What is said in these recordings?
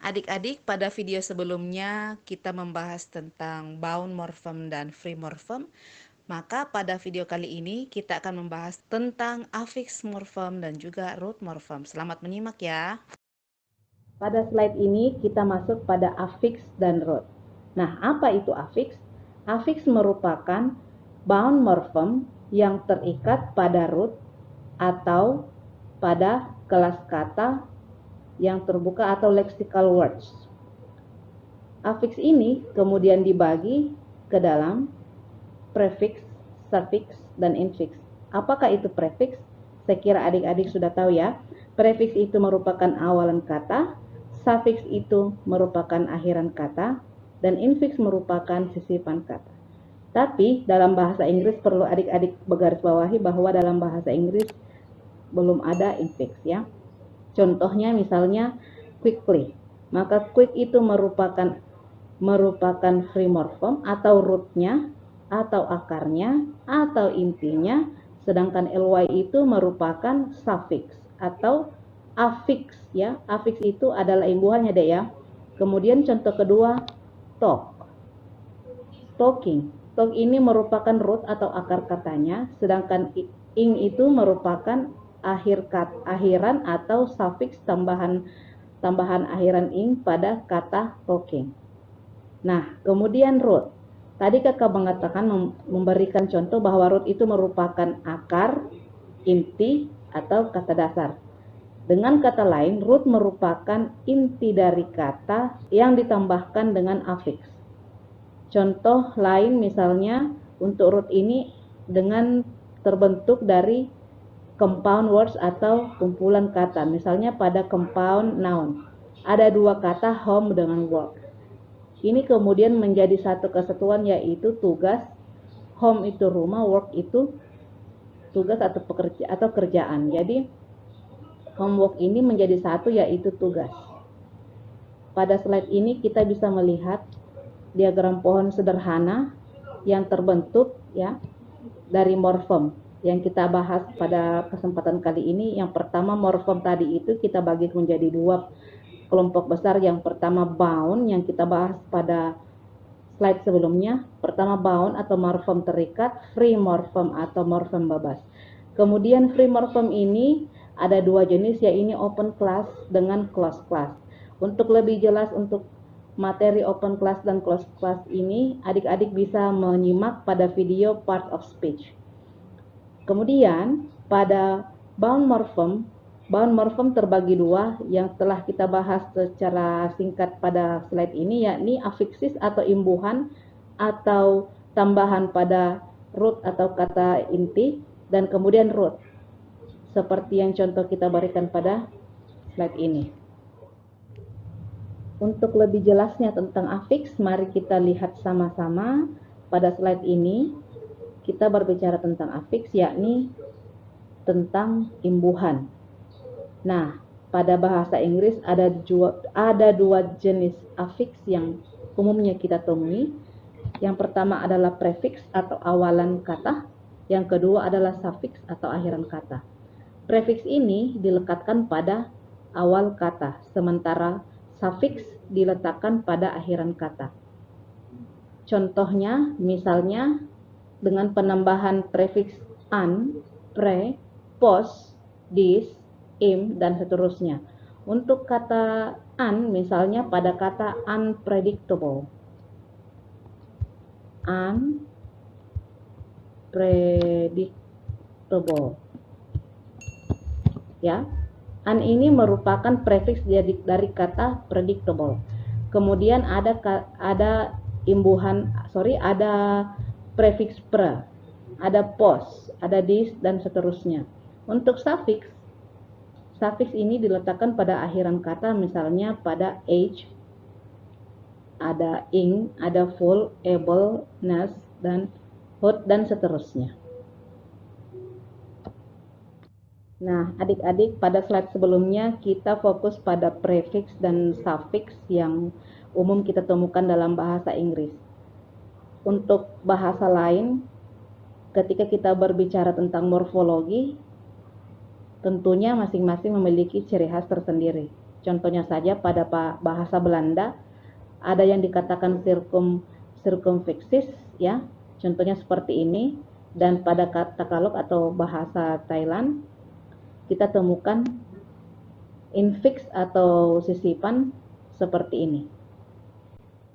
Adik-adik, pada video sebelumnya kita membahas tentang bound morphem dan free morphem. Maka pada video kali ini kita akan membahas tentang affix morphem dan juga root morphem. Selamat menyimak ya. Pada slide ini kita masuk pada affix dan root. Nah, apa itu affix? Affix merupakan bound morphem yang terikat pada root atau pada kelas kata yang terbuka atau lexical words. Affix ini kemudian dibagi ke dalam prefix, suffix, dan infix. Apakah itu prefix? Saya kira adik-adik sudah tahu ya. Prefix itu merupakan awalan kata, suffix itu merupakan akhiran kata, dan infix merupakan sisipan kata. Tapi dalam bahasa Inggris perlu adik-adik bergarisbawahi bahwa dalam bahasa Inggris belum ada infix ya. Contohnya misalnya quickly. Maka quick itu merupakan free morphem atau rootnya atau akarnya atau intinya, sedangkan ly itu merupakan suffix atau affix ya. Affix itu adalah imbuhannya deh ya. Kemudian contoh kedua talk. Talking. Talk ini merupakan root atau akar katanya, sedangkan ing itu merupakan akhiran atau suffix tambahan akhiran ing pada kata talking. Nah, kemudian root. Tadi kakak mengatakan memberikan contoh bahwa root itu merupakan akar, inti, atau kata dasar. Dengan kata lain, root merupakan inti dari kata yang ditambahkan dengan affix. Contoh lain misalnya untuk root ini dengan terbentuk dari compound words atau kumpulan kata. Misalnya pada compound noun, ada dua kata home dengan work. Ini kemudian menjadi satu kesatuan yaitu tugas. Home itu rumah, work itu tugas atau kerjaan. Jadi homework ini menjadi satu yaitu tugas. Pada slide ini kita bisa melihat diagram pohon sederhana yang terbentuk ya dari morfem yang kita bahas pada kesempatan kali ini. Yang pertama morfem tadi itu kita bagi menjadi dua kelompok besar. Yang pertama bound yang kita bahas pada slide sebelumnya. Pertama bound atau morfem terikat, free morfem atau morfem bebas. Kemudian free morfem ini ada dua jenis, yaitu open class dengan closed class. Untuk lebih jelas untuk materi open class dan closed class ini, adik-adik bisa menyimak pada video part of speech. Kemudian pada bound morphem terbagi dua yang telah kita bahas secara singkat pada slide ini, yakni affixes atau imbuhan atau tambahan pada root atau kata inti, dan kemudian root seperti yang contoh kita berikan pada slide ini. Untuk lebih jelasnya tentang affix, mari kita lihat sama-sama pada slide ini. Kita berbicara tentang affix, yakni tentang imbuhan. Nah, pada bahasa Inggris ada dua jenis affix yang umumnya kita temui. Yang pertama adalah prefix atau awalan kata. Yang kedua adalah suffix atau akhiran kata. Prefix ini dilekatkan pada awal kata, sementara suffix diletakkan pada akhiran kata. Contohnya, misalnya dengan penambahan prefix an, pre, pos, dis, im, dan seterusnya. Untuk kata an, misalnya pada kata unpredictable. Unpredictable. Ya, an ini merupakan prefix dari kata predictable. Kemudian ada prefix pre, ada pos, ada dis, dan seterusnya. Untuk suffix ini diletakkan pada akhiran kata, misalnya pada age, ada ing, ada full, able, ness, dan hot, dan seterusnya. Nah, adik-adik, pada slide sebelumnya kita fokus pada prefix dan suffix yang umum kita temukan dalam bahasa Inggris. Untuk bahasa lain, ketika kita berbicara tentang morfologi, tentunya masing-masing memiliki ciri khas tersendiri. Contohnya saja pada bahasa Belanda ada yang dikatakan circumfixis ya, contohnya seperti ini. Dan pada Tagalog atau bahasa Thailand kita temukan infix atau sisipan seperti ini.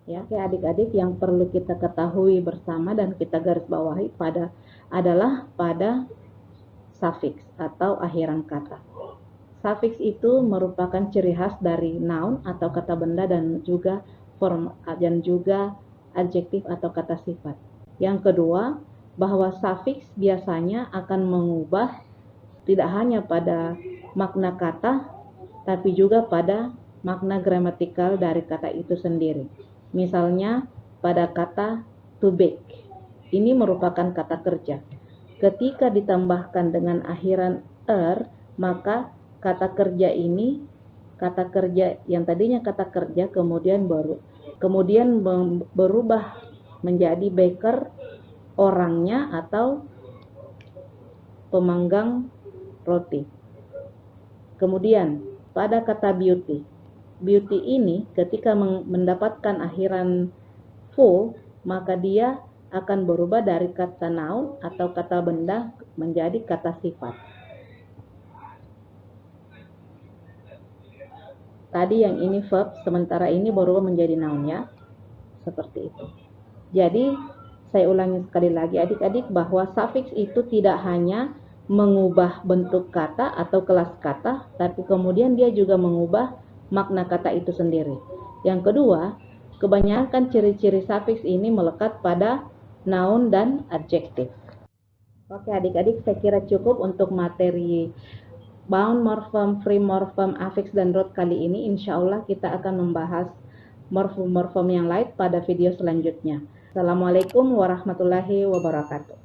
Ya, adik-adik, yang perlu kita ketahui bersama dan kita garis bawahi adalah pada suffix atau akhiran kata. Suffix itu merupakan ciri khas dari noun atau kata benda dan juga adjektif atau kata sifat. Yang kedua, bahwa suffix biasanya akan mengubah tidak hanya pada makna kata, tapi juga pada makna gramatikal dari kata itu sendiri. Misalnya pada kata to bake, ini merupakan kata kerja. Ketika ditambahkan dengan akhiran maka kata kerja ini, kata kerja yang tadinya kata kerja kemudian berubah menjadi baker, orangnya atau pemanggang roti. Kemudian pada kata beauty ini ketika mendapatkan akhiran fo, maka dia akan berubah dari kata noun atau kata benda menjadi kata sifat. Tadi yang ini verb, sementara ini berubah menjadi noun ya. Seperti itu. Jadi saya ulangi sekali lagi adik-adik, bahwa suffix itu tidak hanya mengubah bentuk kata atau kelas kata, tapi kemudian dia juga mengubah makna kata itu sendiri. Yang kedua, kebanyakan ciri-ciri suffix ini melekat pada noun dan adjektif. Oke adik-adik, saya kira cukup untuk materi bound morphem, free morphem, affix, dan root kali ini. Insya Allah kita akan membahas morfem-morfem yang lain pada video selanjutnya. Assalamualaikum warahmatullahi wabarakatuh.